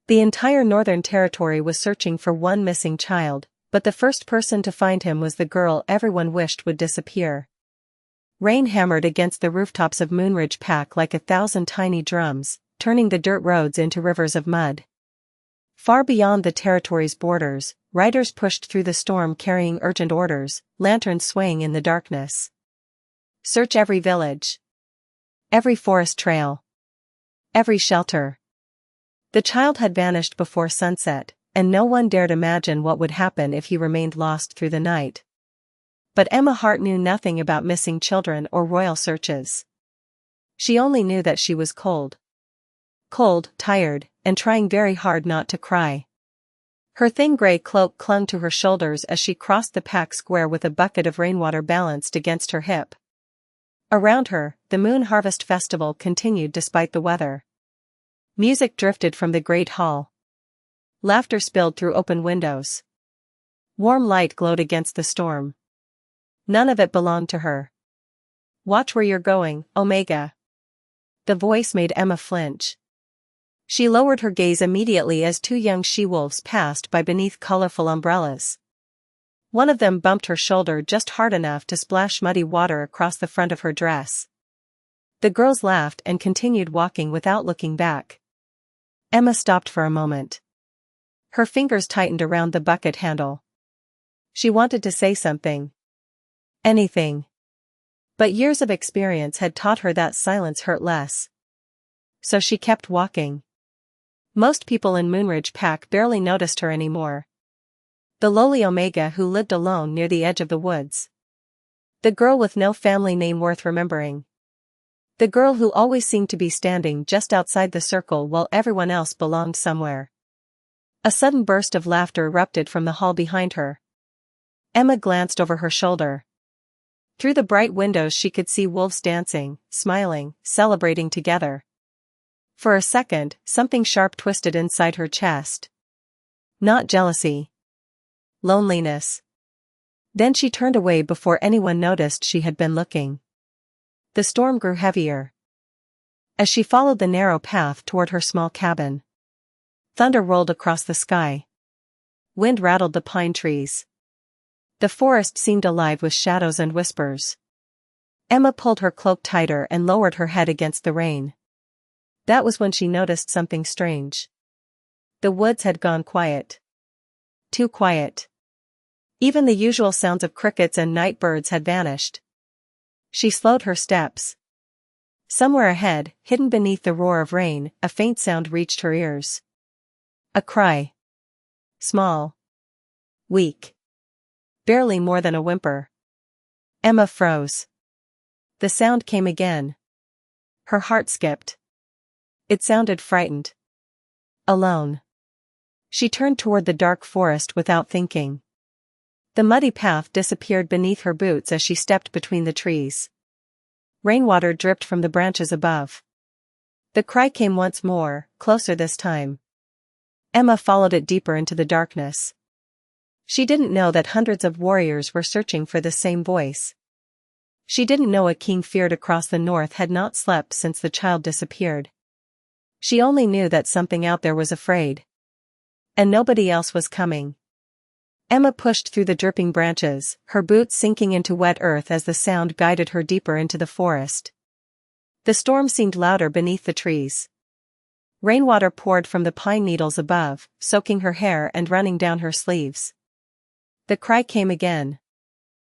The entire Northern Territory was searching for one missing child, but the first person to find him was the girl everyone wished would disappear. Rain hammered against the rooftops of Moonridge Pack like 1,000 tiny drums, turning the dirt roads into rivers of mud. Far beyond the territory's borders, riders pushed through the storm carrying urgent orders, lanterns swaying in the darkness. Search every village. Every forest trail. Every shelter. The child had vanished before sunset, and no one dared imagine what would happen if he remained lost through the night. But Emma Hart knew nothing about missing children or royal searches. She only knew that she was cold. Cold, tired, and trying very hard not to cry. Her thin gray cloak clung to her shoulders as she crossed the pack square with a bucket of rainwater balanced against her hip. Around her, the Moon Harvest Festival continued despite the weather. Music drifted from the great hall. Laughter spilled through open windows. Warm light glowed against the storm. None of it belonged to her. "Watch where you're going, Omega." The voice made Emma flinch. She lowered her gaze immediately as two young she-wolves passed by beneath colorful umbrellas. One of them bumped her shoulder just hard enough to splash muddy water across the front of her dress. The girls laughed and continued walking without looking back. Emma stopped for a moment. Her fingers tightened around the bucket handle. She wanted to say something. Anything. But years of experience had taught her that silence hurt less. So she kept walking. Most people in Moonridge Pack barely noticed her anymore. The lowly Omega who lived alone near the edge of the woods. The girl with no family name worth remembering. The girl who always seemed to be standing just outside the circle while everyone else belonged somewhere. A sudden burst of laughter erupted from the hall behind her. Emma glanced over her shoulder. Through the bright windows she could see wolves dancing, smiling, celebrating together. For a second, something sharp twisted inside her chest. Not jealousy. Loneliness. Then she turned away before anyone noticed she had been looking. The storm grew heavier. As she followed the narrow path toward her small cabin. Thunder rolled across the sky. Wind rattled the pine trees. The forest seemed alive with shadows and whispers. Emma pulled her cloak tighter and lowered her head against the rain. That was when she noticed something strange. The woods had gone quiet. Too quiet. Even the usual sounds of crickets and night birds had vanished. She slowed her steps. Somewhere ahead, hidden beneath the roar of rain, a faint sound reached her ears. A cry. Small. Weak. Barely more than a whimper. Emma froze. The sound came again. Her heart skipped. It sounded frightened. Alone. She turned toward the dark forest without thinking. The muddy path disappeared beneath her boots as she stepped between the trees. Rainwater dripped from the branches above. The cry came once more, closer this time. Emma followed it deeper into the darkness. She didn't know that hundreds of warriors were searching for the same voice. She didn't know a king feared across the north had not slept since the child disappeared. She only knew that something out there was afraid. And nobody else was coming. Emma pushed through the dripping branches, her boots sinking into wet earth as the sound guided her deeper into the forest. The storm seemed louder beneath the trees. Rainwater poured from the pine needles above, soaking her hair and running down her sleeves. The cry came again.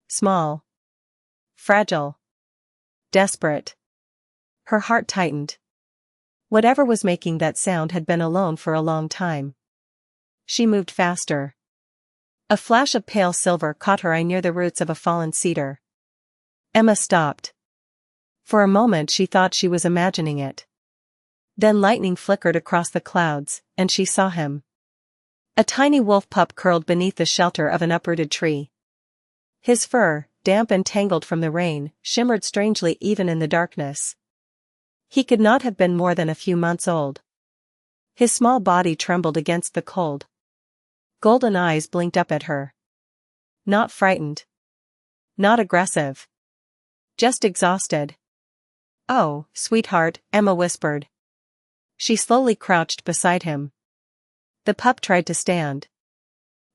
Small. Fragile. Desperate. Her heart tightened. Whatever was making that sound had been alone for a long time. She moved faster. A flash of pale silver caught her eye near the roots of a fallen cedar. Emma stopped. For a moment she thought she was imagining it. Then lightning flickered across the clouds, and she saw him. A tiny wolf pup curled beneath the shelter of an uprooted tree. His fur, damp and tangled from the rain, shimmered strangely even in the darkness. He could not have been more than a few months old. His small body trembled against the cold. Golden eyes blinked up at her. Not frightened. Not aggressive. Just exhausted. "Oh, sweetheart," Emma whispered. She slowly crouched beside him. The pup tried to stand.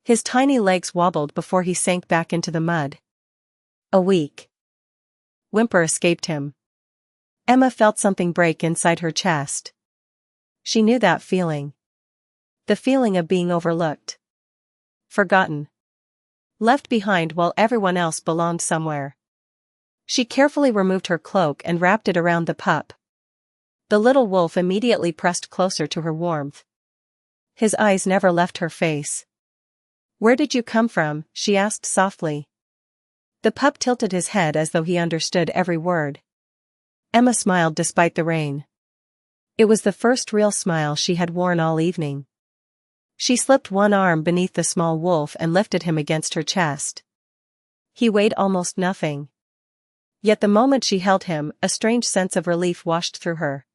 His tiny legs wobbled before he sank back into the mud. A weak whimper escaped him. Emma felt something break inside her chest. She knew that feeling. The feeling of being overlooked. Forgotten. Left behind while everyone else belonged somewhere. She carefully removed her cloak and wrapped it around the pup. The little wolf immediately pressed closer to her warmth. His eyes never left her face. "Where did you come from?" she asked softly. The pup tilted his head as though he understood every word. Emma smiled despite the rain. It was the first real smile she had worn all evening. She slipped one arm beneath the small wolf and lifted him against her chest. He weighed almost nothing. Yet the moment she held him, a strange sense of relief washed through her.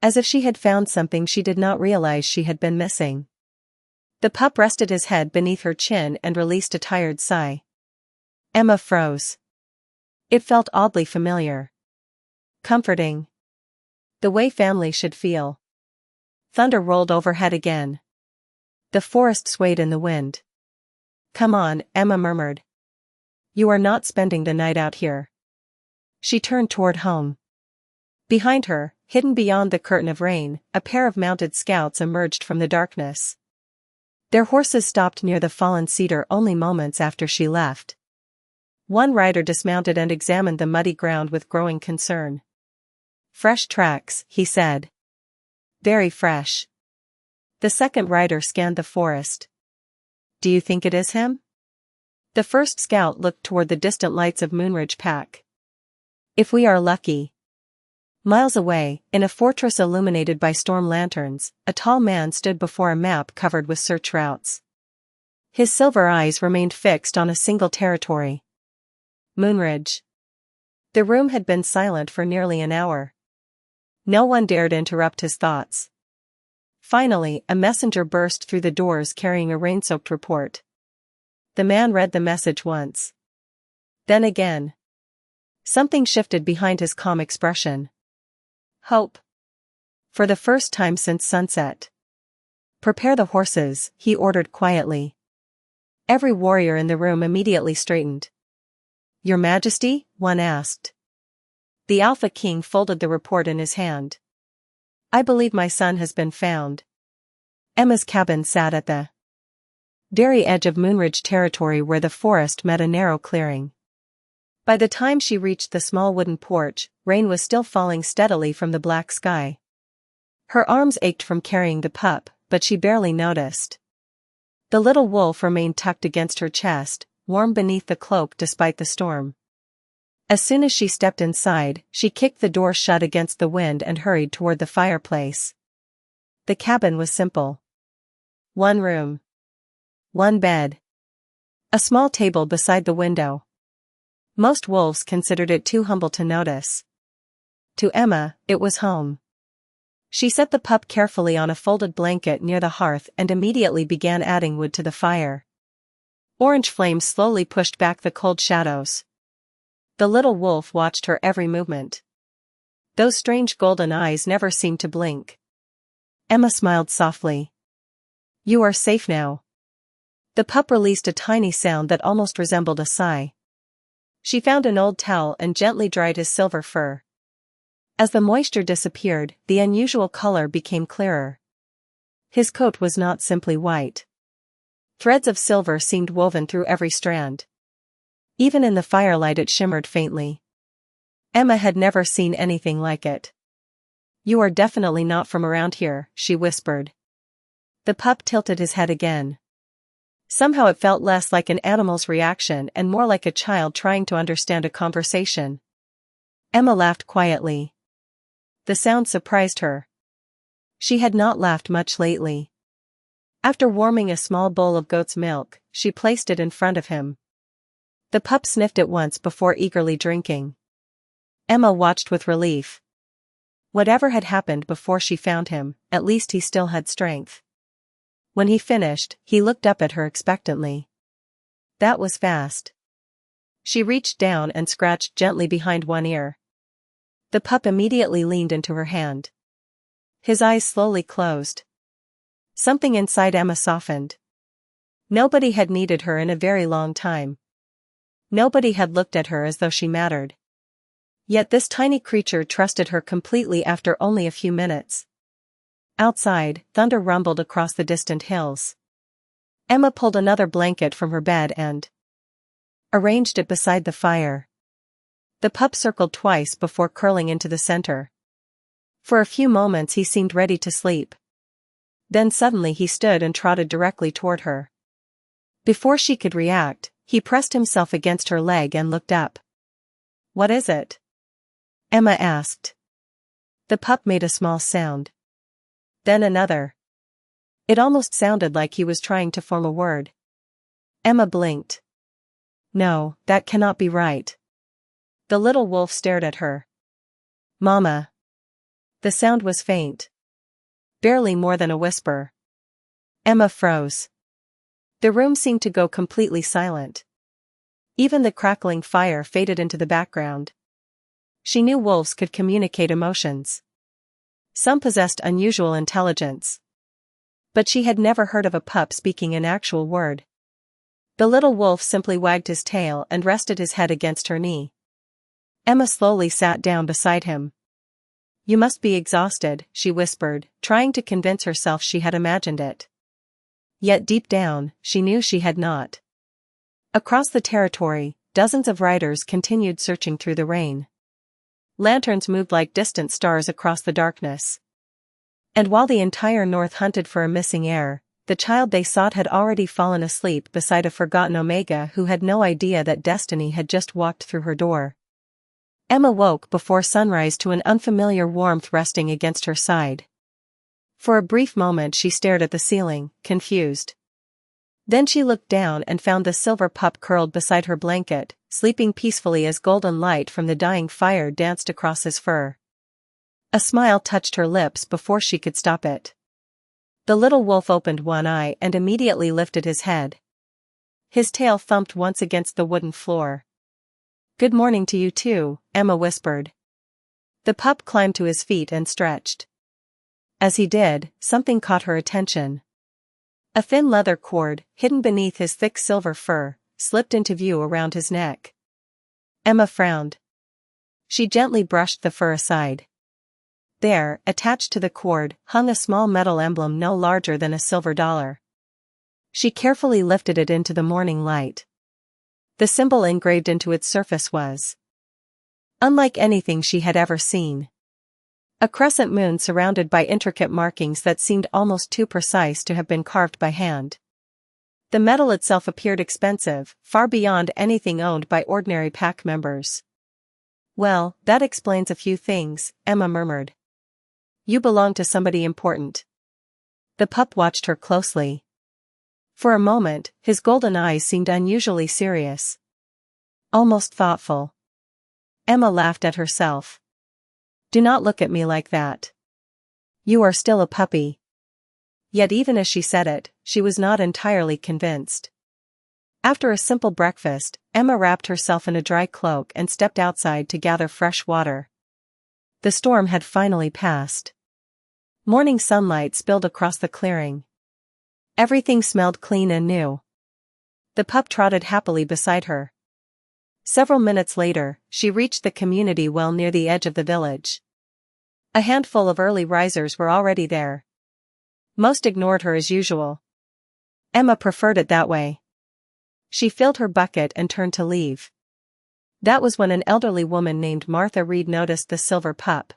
As if she had found something she did not realize she had been missing. The pup rested his head beneath her chin and released a tired sigh. Emma froze. It felt oddly familiar. Comforting. The way family should feel. Thunder rolled overhead again. The forest swayed in the wind. "Come on," Emma murmured. "You are not spending the night out here." She turned toward home. Behind her, hidden beyond the curtain of rain, a pair of mounted scouts emerged from the darkness. Their horses stopped near the fallen cedar only moments after she left. One rider dismounted and examined the muddy ground with growing concern. "Fresh tracks," he said. "Very fresh." The second rider scanned the forest. "Do you think it is him?" The first scout looked toward the distant lights of Moonridge Pack. "If we are lucky." Miles away, in a fortress illuminated by storm lanterns, a tall man stood before a map covered with search routes. His silver eyes remained fixed on a single territory. Moonridge. The room had been silent for nearly an hour. No one dared interrupt his thoughts. Finally, a messenger burst through the doors carrying a rain-soaked report. The man read the message once. Then again. Something shifted behind his calm expression. Hope. For the first time since sunset. "Prepare the horses," he ordered quietly. Every warrior in the room immediately straightened. "Your Majesty?" one asked. The Alpha King folded the report in his hand. "I believe my son has been found." Emma's cabin sat at the very edge of Moonridge territory where the forest met a narrow clearing. By the time she reached the small wooden porch, rain was still falling steadily from the black sky. Her arms ached from carrying the pup, but she barely noticed. The little wolf remained tucked against her chest, warm beneath the cloak despite the storm. As soon as she stepped inside, she kicked the door shut against the wind and hurried toward the fireplace. The cabin was simple. One room. One bed. A small table beside the window. Most wolves considered it too humble to notice. To Emma, it was home. She set the pup carefully on a folded blanket near the hearth and immediately began adding wood to the fire. Orange flames slowly pushed back the cold shadows. The little wolf watched her every movement. Those strange golden eyes never seemed to blink. Emma smiled softly. "You are safe now." The pup released a tiny sound that almost resembled a sigh. She found an old towel and gently dried his silver fur. As the moisture disappeared, the unusual color became clearer. His coat was not simply white. Threads of silver seemed woven through every strand. Even in the firelight it shimmered faintly. Emma had never seen anything like it. "You are definitely not from around here," she whispered. The pup tilted his head again. Somehow it felt less like an animal's reaction and more like a child trying to understand a conversation. Emma laughed quietly. The sound surprised her. She had not laughed much lately. After warming a small bowl of goat's milk, she placed it in front of him. The pup sniffed it once before eagerly drinking. Emma watched with relief. Whatever had happened before she found him, at least he still had strength. When he finished, he looked up at her expectantly. That was fast. She reached down and scratched gently behind one ear. The pup immediately leaned into her hand. His eyes slowly closed. Something inside Emma softened. Nobody had needed her in a very long time. Nobody had looked at her as though she mattered. Yet this tiny creature trusted her completely after only a few minutes. Outside, thunder rumbled across the distant hills. Emma pulled another blanket from her bed and arranged it beside the fire. The pup circled twice before curling into the center. For a few moments he seemed ready to sleep. Then suddenly he stood and trotted directly toward her. Before she could react, he pressed himself against her leg and looked up. "What is it?" Emma asked. The pup made a small sound. Then another. It almost sounded like he was trying to form a word. Emma blinked. No, that cannot be right. The little wolf stared at her. "Mama." The sound was faint. Barely more than a whisper. Emma froze. The room seemed to go completely silent. Even the crackling fire faded into the background. She knew wolves could communicate emotions. Some possessed unusual intelligence. But she had never heard of a pup speaking an actual word. The little wolf simply wagged his tail and rested his head against her knee. Emma slowly sat down beside him. "You must be exhausted," she whispered, trying to convince herself she had imagined it. Yet deep down, she knew she had not. Across the territory, dozens of riders continued searching through the rain. Lanterns moved like distant stars across the darkness. And while the entire north hunted for a missing heir, the child they sought had already fallen asleep beside a forgotten Omega who had no idea that destiny had just walked through her door. Emma woke before sunrise to an unfamiliar warmth resting against her side. For a brief moment she stared at the ceiling, confused. Then she looked down and found the silver pup curled beside her blanket, sleeping peacefully as golden light from the dying fire danced across his fur. A smile touched her lips before she could stop it. The little wolf opened one eye and immediately lifted his head. His tail thumped once against the wooden floor. "Good morning to you too," Emma whispered. The pup climbed to his feet and stretched. As he did, something caught her attention. A thin leather cord, hidden beneath his thick silver fur, slipped into view around his neck. Emma frowned. She gently brushed the fur aside. There, attached to the cord, hung a small metal emblem no larger than a silver dollar. She carefully lifted it into the morning light. The symbol engraved into its surface was unlike anything she had ever seen. A crescent moon surrounded by intricate markings that seemed almost too precise to have been carved by hand. The metal itself appeared expensive, far beyond anything owned by ordinary pack members. "Well, that explains a few things," Emma murmured. "You belong to somebody important." The pup watched her closely. For a moment, his golden eyes seemed unusually serious. Almost thoughtful. Emma laughed at herself. "Do not look at me like that. You are still a puppy." Yet even as she said it, she was not entirely convinced. After a simple breakfast, Emma wrapped herself in a dry cloak and stepped outside to gather fresh water. The storm had finally passed. Morning sunlight spilled across the clearing. Everything smelled clean and new. The pup trotted happily beside her. Several minutes later, she reached the community well near the edge of the village. A handful of early risers were already there. Most ignored her as usual. Emma preferred it that way. She filled her bucket and turned to leave. That was when an elderly woman named Martha Reed noticed the silver pup.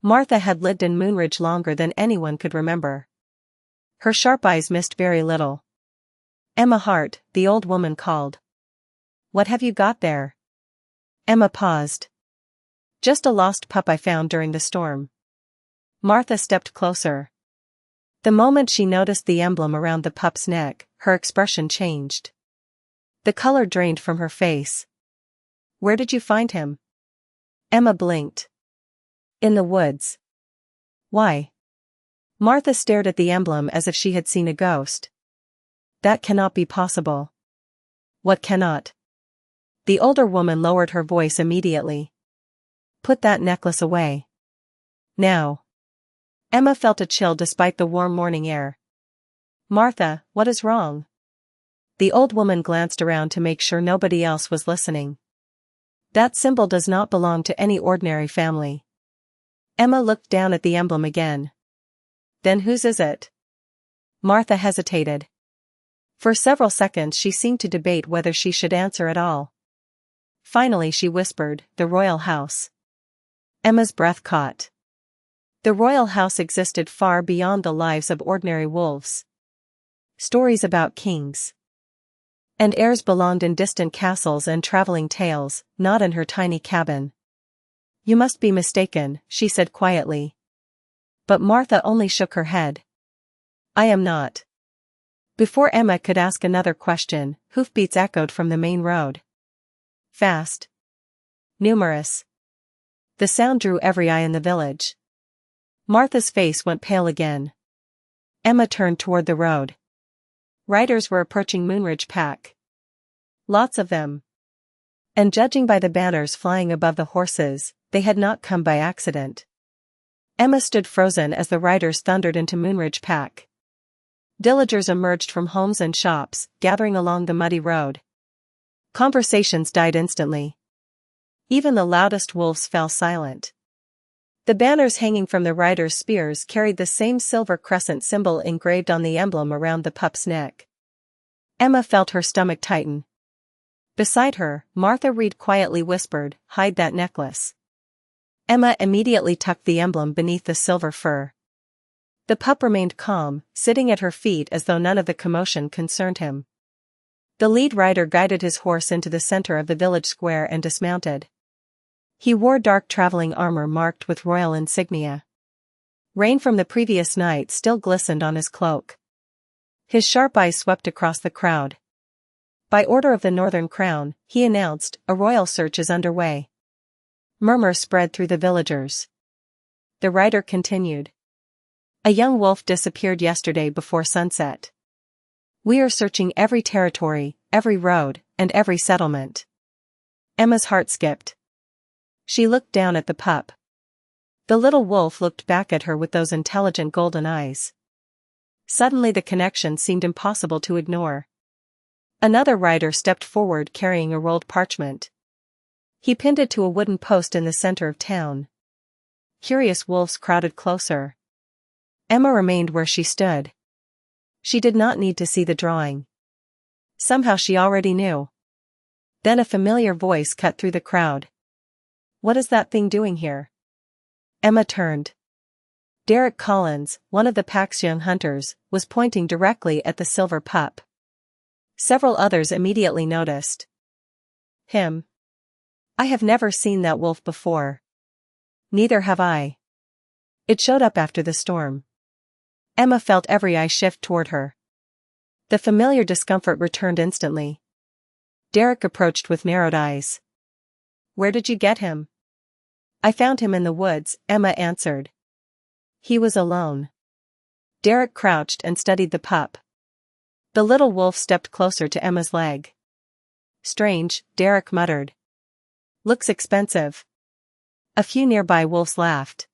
Martha had lived in Moonridge longer than anyone could remember. Her sharp eyes missed very little. "Emma Hart," the old woman called. "What have you got there?" Emma paused. "Just a lost pup I found during the storm." Martha stepped closer. The moment she noticed the emblem around the pup's neck, her expression changed. The color drained from her face. "Where did you find him?" Emma blinked. "In the woods." "Why?" Martha stared at the emblem as if she had seen a ghost. "That cannot be possible." "What cannot?" The older woman lowered her voice immediately. "Put that necklace away. Now." Emma felt a chill despite the warm morning air. "Martha, what is wrong?" The old woman glanced around to make sure nobody else was listening. "That symbol does not belong to any ordinary family." Emma looked down at the emblem again. "Then whose is it?" Martha hesitated. For several seconds she seemed to debate whether she should answer at all. Finally she whispered, "The royal house." Emma's breath caught. The royal house existed far beyond the lives of ordinary wolves. Stories about kings and heirs belonged in distant castles and traveling tales, not in her tiny cabin. "You must be mistaken," she said quietly. But Martha only shook her head. "I am not." Before Emma could ask another question, hoofbeats echoed from the main road. Fast. Numerous. The sound drew every eye in the village. Martha's face went pale again. Emma turned toward the road. Riders were approaching Moonridge Pack. Lots of them. And judging by the banners flying above the horses, they had not come by accident. Emma stood frozen as the riders thundered into Moonridge Pack. Villagers emerged from homes and shops, gathering along the muddy road. Conversations died instantly. Even the loudest wolves fell silent. The banners hanging from the riders' spears carried the same silver crescent symbol engraved on the emblem around the pup's neck. Emma felt her stomach tighten. Beside her, Martha Reed quietly whispered, "Hide that necklace." Emma immediately tucked the emblem beneath the silver fur. The pup remained calm, sitting at her feet as though none of the commotion concerned him. The lead rider guided his horse into the center of the village square and dismounted. He wore dark traveling armor marked with royal insignia. Rain from the previous night still glistened on his cloak. His sharp eyes swept across the crowd. By order of the Northern Crown, he announced, "A royal search is underway." Murmurs spread through the villagers. The rider continued. "A young wolf disappeared yesterday before sunset. We are searching every territory, every road, and every settlement." Emma's heart skipped. She looked down at the pup. The little wolf looked back at her with those intelligent golden eyes. Suddenly the connection seemed impossible to ignore. Another rider stepped forward carrying a rolled parchment. He pinned it to a wooden post in the center of town. Curious wolves crowded closer. Emma remained where she stood. She did not need to see the drawing. Somehow she already knew. Then a familiar voice cut through the crowd. "What is that thing doing here?" Emma turned. Derek Collins, one of the pack's young hunters, was pointing directly at the silver pup. Several others immediately noticed. "Him. I have never seen that wolf before." "Neither have I. It showed up after the storm." Emma felt every eye shift toward her. The familiar discomfort returned instantly. Derek approached with narrowed eyes. "Where did you get him?" "I found him in the woods," Emma answered. "He was alone." Derek crouched and studied the pup. The little wolf stepped closer to Emma's leg. "Strange," Derek muttered. "Looks expensive." A few nearby wolves laughed.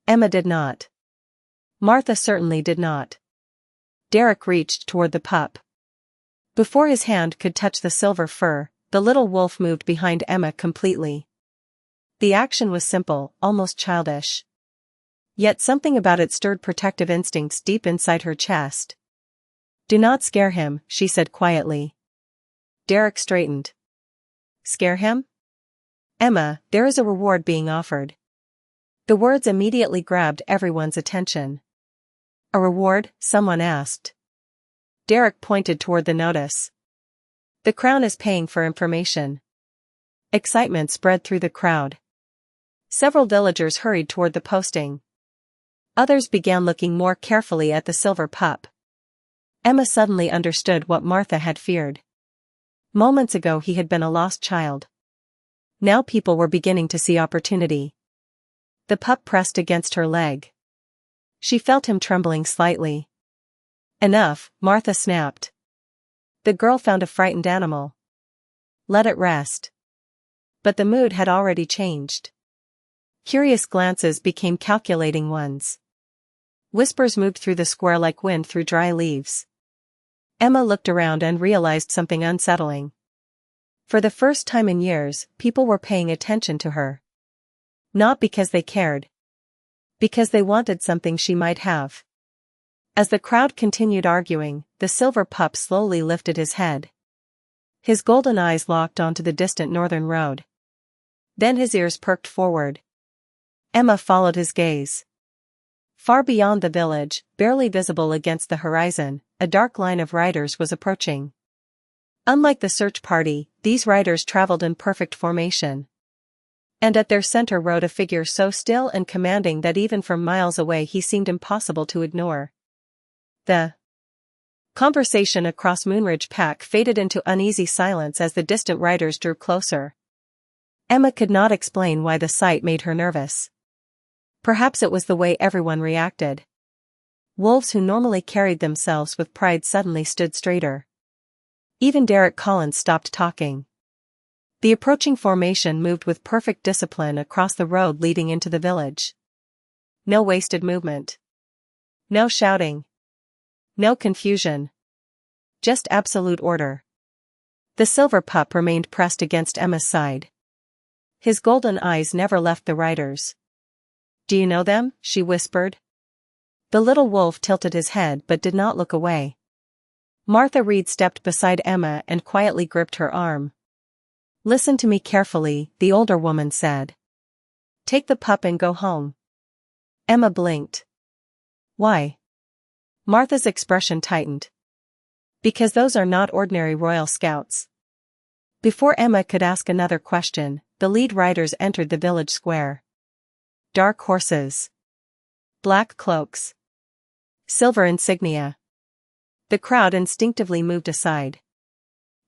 Emma did not. Martha certainly did not. Derek reached toward the pup. Before his hand could touch the silver fur, the little wolf moved behind Emma completely. The action was simple, almost childish. Yet something about it stirred protective instincts deep inside her chest. "Do not scare him," she said quietly. Derek straightened. "Scare him?" "Emma, there is a reward being offered." The words immediately grabbed everyone's attention. "A reward?" someone asked. Derek pointed toward the notice. "The Crown is paying for information." Excitement spread through the crowd. Several villagers hurried toward the posting. Others began looking more carefully at the silver pup. Emma suddenly understood what Martha had feared. Moments ago he had been a lost child. Now people were beginning to see opportunity. The pup pressed against her leg. She felt him trembling slightly. "Enough," Martha snapped. The girl found a frightened animal. "Let it rest." But the mood had already changed. Curious glances became calculating ones. Whispers moved through the square like wind through dry leaves. Emma looked around and realized something unsettling. For the first time in years, people were paying attention to her. Not because they cared. Because they wanted something she might have. As the crowd continued arguing, the silver pup slowly lifted his head. His golden eyes locked onto the distant northern road. Then his ears perked forward. Emma followed his gaze. Far beyond the village, barely visible against the horizon, a dark line of riders was approaching. Unlike the search party, these riders traveled in perfect formation. And at their center rode a figure so still and commanding that even from miles away he seemed impossible to ignore. The conversation across Moonridge Pack faded into uneasy silence as the distant riders drew closer. Emma could not explain why the sight made her nervous. Perhaps it was the way everyone reacted. Wolves who normally carried themselves with pride suddenly stood straighter. Even Derek Collins stopped talking. The approaching formation moved with perfect discipline across the road leading into the village. No wasted movement. No shouting. No confusion. Just absolute order. The silver pup remained pressed against Emma's side. His golden eyes never left the riders. "Do you know them?" she whispered. The little wolf tilted his head but did not look away. Martha Reed stepped beside Emma and quietly gripped her arm. "Listen to me carefully," the older woman said. "Take the pup and go home." Emma blinked. "Why?" Martha's expression tightened. "Because those are not ordinary Royal Scouts." Before Emma could ask another question, the lead riders entered the village square. Dark horses. Black cloaks. Silver insignia. The crowd instinctively moved aside.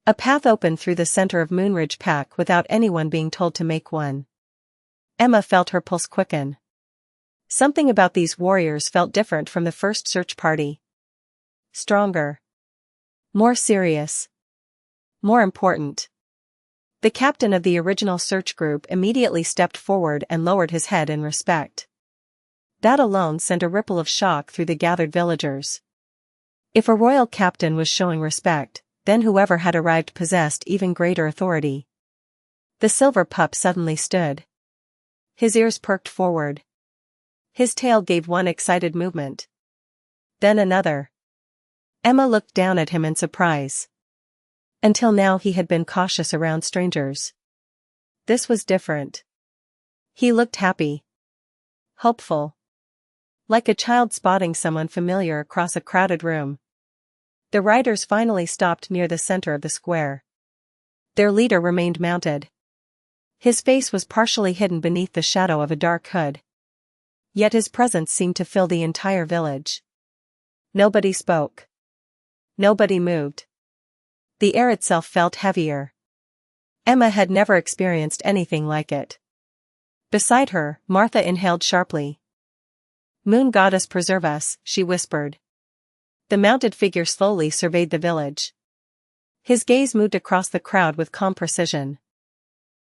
A path opened through the center of Moonridge Pack without anyone being told to make one. Emma felt her pulse quicken. Something about these warriors felt different from the first search party. Stronger. More serious. More important. The captain of the original search group immediately stepped forward and lowered his head in respect. That alone sent a ripple of shock through the gathered villagers. If a royal captain was showing respect, then whoever had arrived possessed even greater authority. The silver pup suddenly stood. His ears perked forward. His tail gave one excited movement. Then another. Emma looked down at him in surprise. Until now he had been cautious around strangers. This was different. He looked happy. Hopeful. Like a child spotting someone familiar across a crowded room. The riders finally stopped near the center of the square. Their leader remained mounted. His face was partially hidden beneath the shadow of a dark hood. Yet his presence seemed to fill the entire village. Nobody spoke. Nobody moved. The air itself felt heavier. Emma had never experienced anything like it. Beside her, Martha inhaled sharply. "Moon goddess preserve us," she whispered. The mounted figure slowly surveyed the village. His gaze moved across the crowd with calm precision.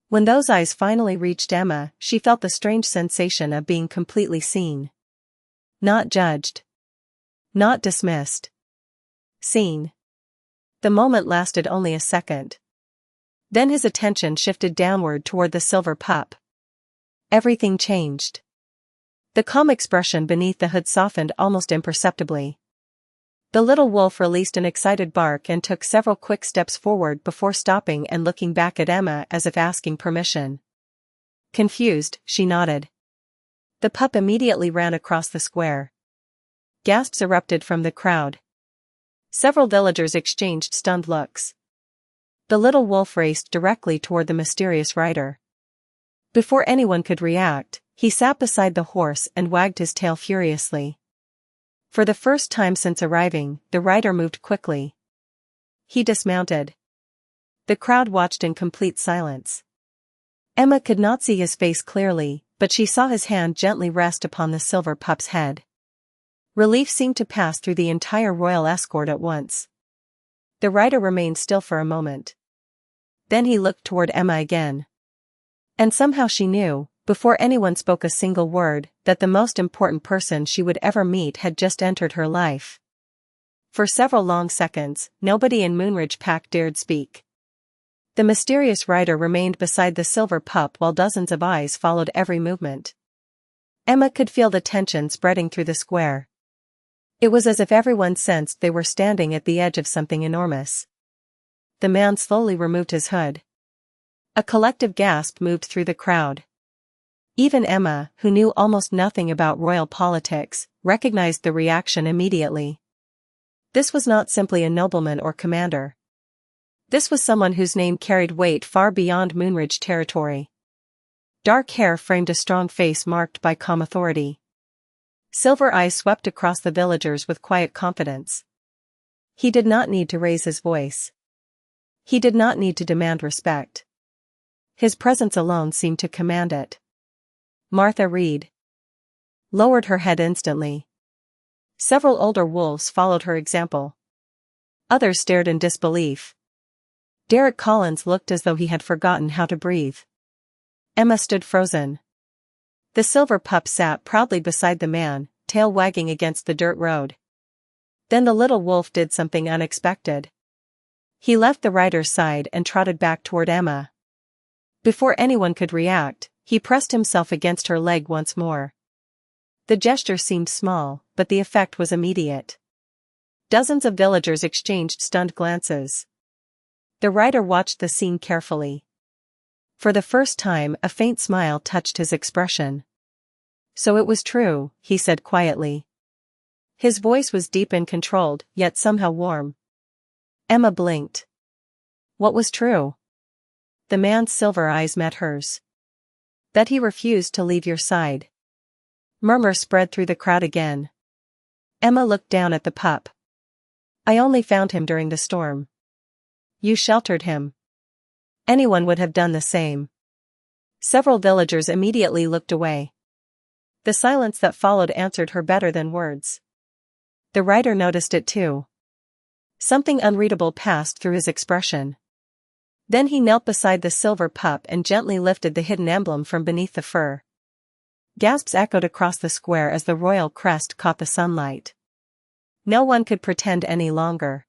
When those eyes finally reached Emma, she felt the strange sensation of being completely seen. Not judged. Not dismissed. Seen. The moment lasted only a second. Then his attention shifted downward toward the silver pup. Everything changed. The calm expression beneath the hood softened almost imperceptibly. The little wolf released an excited bark and took several quick steps forward before stopping and looking back at Emma as if asking permission. Confused, she nodded. The pup immediately ran across the square. Gasps erupted from the crowd. Several villagers exchanged stunned looks. The little wolf raced directly toward the mysterious rider. Before anyone could react, he sat beside the horse and wagged his tail furiously. For the first time since arriving, the rider moved quickly. He dismounted. The crowd watched in complete silence. Emma could not see his face clearly, but she saw his hand gently rest upon the silver pup's head. Relief seemed to pass through the entire royal escort at once. The rider remained still for a moment. Then he looked toward Emma again. And somehow she knew, Before anyone spoke a single word, that the most important person she would ever meet had just entered her life. For several long seconds, nobody in Moonridge Pack dared speak. The mysterious rider remained beside the silver pup while dozens of eyes followed every movement. Emma could feel the tension spreading through the square. It was as if everyone sensed they were standing at the edge of something enormous. The man slowly removed his hood. A collective gasp moved through the crowd. Even Emma, who knew almost nothing about royal politics, recognized the reaction immediately. This was not simply a nobleman or commander. This was someone whose name carried weight far beyond Moonridge territory. Dark hair framed a strong face marked by calm authority. Silver eyes swept across the villagers with quiet confidence. He did not need to raise his voice. He did not need to demand respect. His presence alone seemed to command it. Martha Reed lowered her head instantly. Several older wolves followed her example. Others stared in disbelief. Derek Collins looked as though he had forgotten how to breathe. Emma stood frozen. The silver pup sat proudly beside the man, tail wagging against the dirt road. Then the little wolf did something unexpected. He left the rider's side and trotted back toward Emma. Before anyone could react, he pressed himself against her leg once more. The gesture seemed small, but the effect was immediate. Dozens of villagers exchanged stunned glances. The rider watched the scene carefully. For the first time, a faint smile touched his expression. "So it was true," he said quietly. His voice was deep and controlled, yet somehow warm. Emma blinked. What was true? The man's silver eyes met hers. That he refused to leave your side. Murmurs spread through the crowd again. Emma looked down at the pup. I only found him during the storm. You sheltered him. Anyone would have done the same. Several villagers immediately looked away. The silence that followed answered her better than words. The rider noticed it too. Something unreadable passed through his expression. Then he knelt beside the silver pup and gently lifted the hidden emblem from beneath the fur. Gasps echoed across the square as the royal crest caught the sunlight. No one could pretend any longer.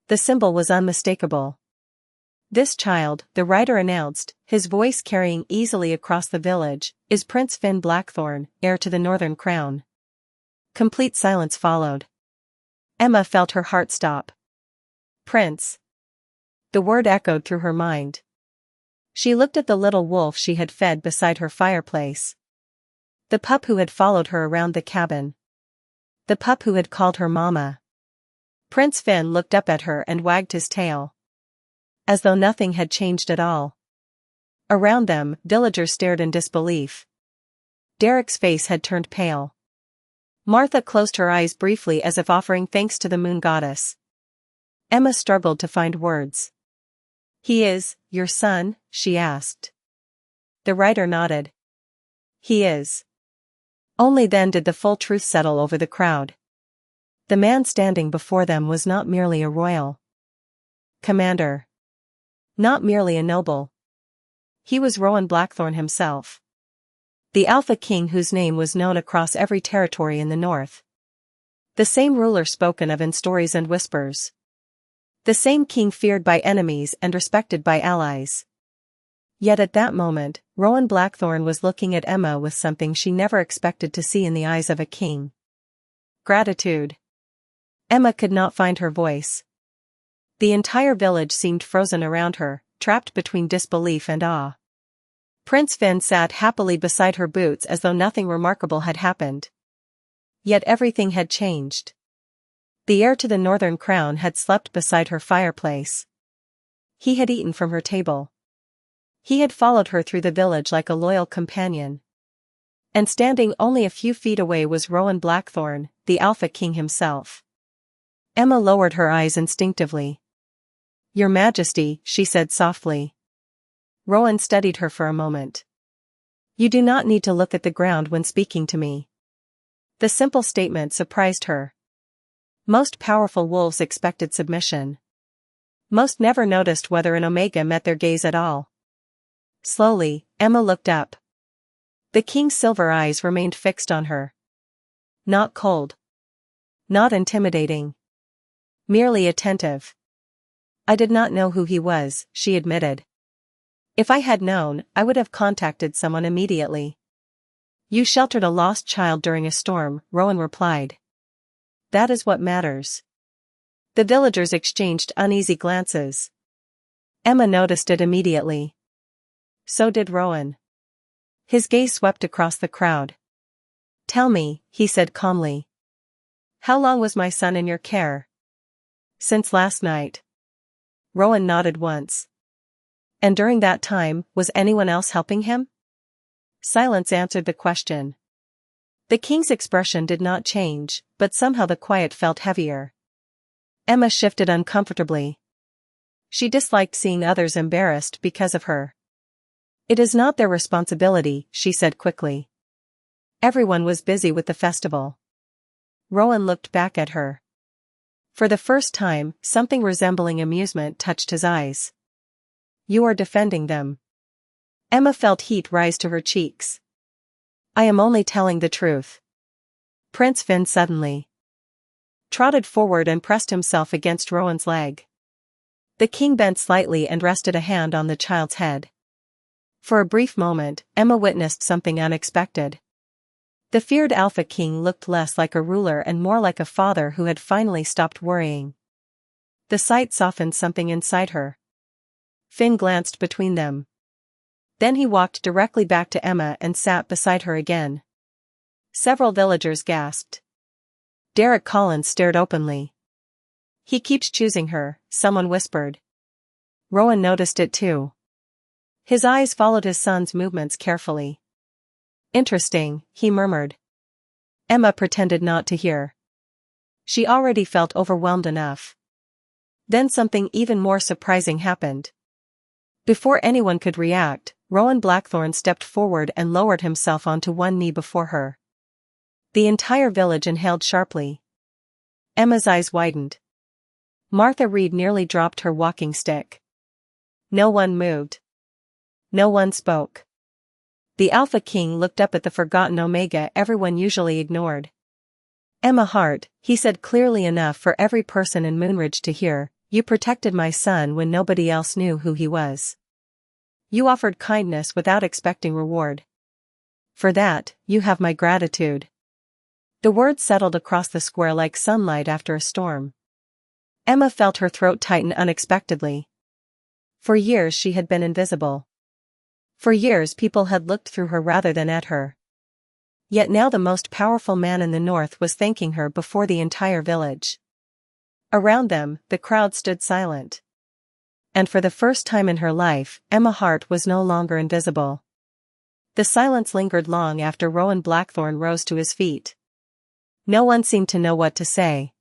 The symbol was unmistakable. This child, the rider announced, his voice carrying easily across the village, is Prince Finn Blackthorn, heir to the Northern Crown. Complete silence followed. Emma felt her heart stop. Prince. The word echoed through her mind. She looked at the little wolf she had fed beside her fireplace. The pup who had followed her around the cabin. The pup who had called her mama. Prince Finn looked up at her and wagged his tail. As though nothing had changed at all. Around them, villagers stared in disbelief. Derek's face had turned pale. Martha closed her eyes briefly as if offering thanks to the moon goddess. Emma struggled to find words. He is, your son? She asked. The rider nodded. He is. Only then did the full truth settle over the crowd. The man standing before them was not merely a royal commander. Not merely a noble. He was Rowan Blackthorn himself. The Alpha King whose name was known across every territory in the north. The same ruler spoken of in stories and whispers. The same king feared by enemies and respected by allies. Yet at that moment, Rowan Blackthorn was looking at Emma with something she never expected to see in the eyes of a king. Gratitude. Emma could not find her voice. The entire village seemed frozen around her, trapped between disbelief and awe. Prince Finn sat happily beside her boots as though nothing remarkable had happened. Yet everything had changed. The heir to the Northern Crown had slept beside her fireplace. He had eaten from her table. He had followed her through the village like a loyal companion. And standing only a few feet away was Rowan Blackthorn, the Alpha King himself. Emma lowered her eyes instinctively. Your Majesty, she said softly. Rowan studied her for a moment. You do not need to look at the ground when speaking to me. The simple statement surprised her. Most powerful wolves expected submission. Most never noticed whether an omega met their gaze at all. Slowly, Emma looked up. The king's silver eyes remained fixed on her. Not cold. Not intimidating. Merely attentive. I did not know who he was, she admitted. If I had known, I would have contacted someone immediately. You sheltered a lost child during a storm, Rowan replied. That is what matters. The villagers exchanged uneasy glances. Emma noticed it immediately. So did Rowan. His gaze swept across the crowd. Tell me, he said calmly. How long was my son in your care? Since last night. Rowan nodded once. And during that time, was anyone else helping him? Silence answered the question. The king's expression did not change, but somehow the quiet felt heavier. Emma shifted uncomfortably. She disliked seeing others embarrassed because of her. It is not their responsibility, she said quickly. Everyone was busy with the festival. Rowan looked back at her. For the first time, something resembling amusement touched his eyes. You are defending them. Emma felt heat rise to her cheeks. I am only telling the truth. Prince Finn suddenly trotted forward and pressed himself against Rowan's leg. The king bent slightly and rested a hand on the child's head. For a brief moment, Emma witnessed something unexpected. The feared Alpha King looked less like a ruler and more like a father who had finally stopped worrying. The sight softened something inside her. Finn glanced between them. Then he walked directly back to Emma and sat beside her again. Several villagers gasped. Derek Collins stared openly. He keeps choosing her, someone whispered. Rowan noticed it too. His eyes followed his son's movements carefully. Interesting, he murmured. Emma pretended not to hear. She already felt overwhelmed enough. Then something even more surprising happened. Before anyone could react, Rowan Blackthorn stepped forward and lowered himself onto one knee before her. The entire village inhaled sharply. Emma's eyes widened. Martha Reed nearly dropped her walking stick. No one moved. No one spoke. The Alpha King looked up at the forgotten Omega everyone usually ignored. Emma Hart, he said clearly enough for every person in Moonridge to hear, you protected my son when nobody else knew who he was. You offered kindness without expecting reward. For that, you have my gratitude. The words settled across the square like sunlight after a storm. Emma felt her throat tighten unexpectedly. For years she had been invisible. For years people had looked through her rather than at her. Yet now the most powerful man in the north was thanking her before the entire village. Around them, the crowd stood silent. And for the first time in her life, Emma Hart was no longer invisible. The silence lingered long after Rowan Blackthorn rose to his feet. No one seemed to know what to say.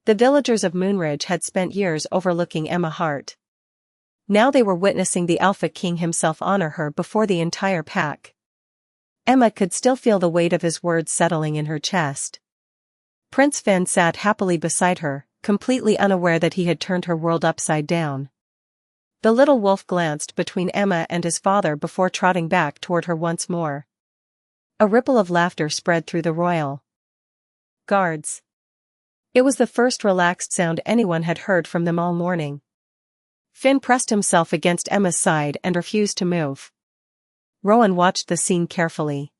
The villagers of Moonridge had spent years overlooking Emma Hart. Now they were witnessing the Alpha King himself honor her before the entire pack. Emma could still feel the weight of his words settling in her chest. Prince Finn sat happily beside her, completely unaware that he had turned her world upside down. The little wolf glanced between Emma and his father before trotting back toward her once more. A ripple of laughter spread through the royal guards. It was the first relaxed sound anyone had heard from them all morning. Finn pressed himself against Emma's side and refused to move. Rowan watched the scene carefully.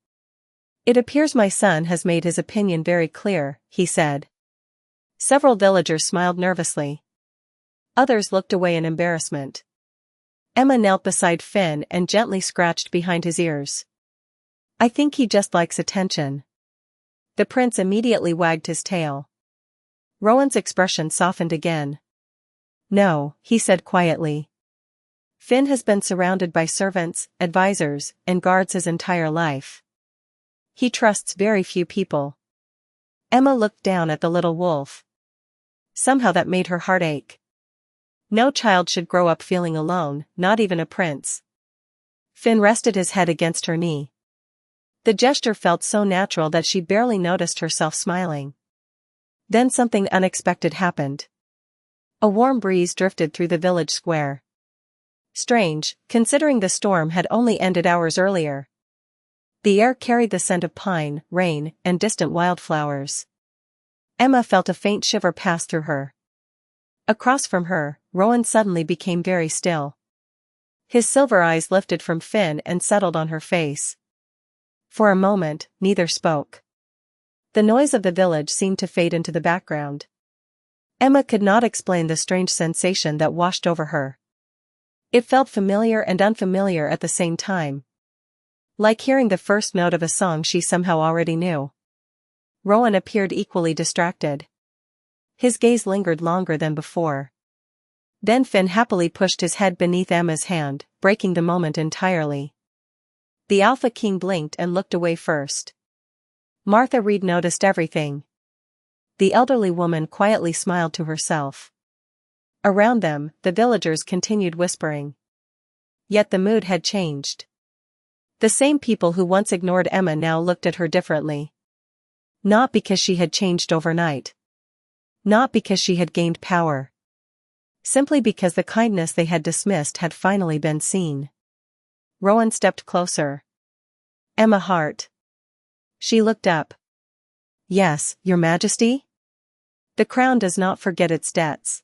It appears my son has made his opinion very clear, he said. Several villagers smiled nervously. Others looked away in embarrassment. Emma knelt beside Finn and gently scratched behind his ears. I think he just likes attention. The prince immediately wagged his tail. Rowan's expression softened again. No, he said quietly. Finn has been surrounded by servants, advisors, and guards his entire life. He trusts very few people. Emma looked down at the little wolf. Somehow that made her heart ache. No child should grow up feeling alone, not even a prince. Finn rested his head against her knee. The gesture felt so natural that she barely noticed herself smiling. Then something unexpected happened. A warm breeze drifted through the village square. Strange, considering the storm had only ended hours earlier. The air carried the scent of pine, rain, and distant wildflowers. Emma felt a faint shiver pass through her. Across from her, Rowan suddenly became very still. His silver eyes lifted from Finn and settled on her face. For a moment, neither spoke. The noise of the village seemed to fade into the background. Emma could not explain the strange sensation that washed over her. It felt familiar and unfamiliar at the same time. Like hearing the first note of a song she somehow already knew. Rowan appeared equally distracted. His gaze lingered longer than before. Then Finn happily pushed his head beneath Emma's hand, breaking the moment entirely. The Alpha King blinked and looked away first. Martha Reed noticed everything. The elderly woman quietly smiled to herself. Around them, the villagers continued whispering. Yet the mood had changed. The same people who once ignored Emma now looked at her differently. Not because she had changed overnight. Not because she had gained power. Simply because the kindness they had dismissed had finally been seen. Rowan stepped closer. Emma Hart. She looked up. Yes, Your Majesty? The crown does not forget its debts.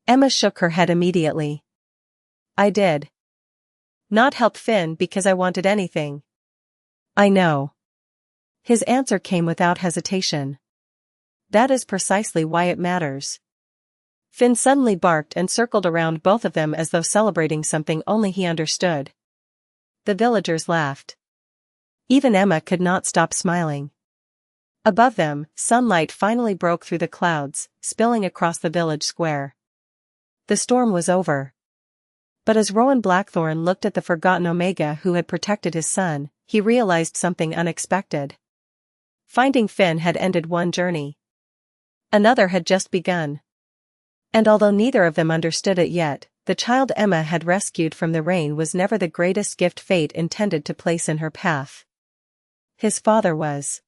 Emma shook her head immediately. I did. Not help Finn because I wanted anything. I know. His answer came without hesitation. That is precisely why it matters. Finn suddenly barked and circled around both of them as though celebrating something only he understood. The villagers laughed. Even Emma could not stop smiling. Above them, sunlight finally broke through the clouds, spilling across the village square. The storm was over. But as Rowan Blackthorn looked at the forgotten Omega who had protected his son, he realized something unexpected. Finding Finn had ended one journey. Another had just begun. And although neither of them understood it yet, the child Emma had rescued from the rain was never the greatest gift fate intended to place in her path. His father was.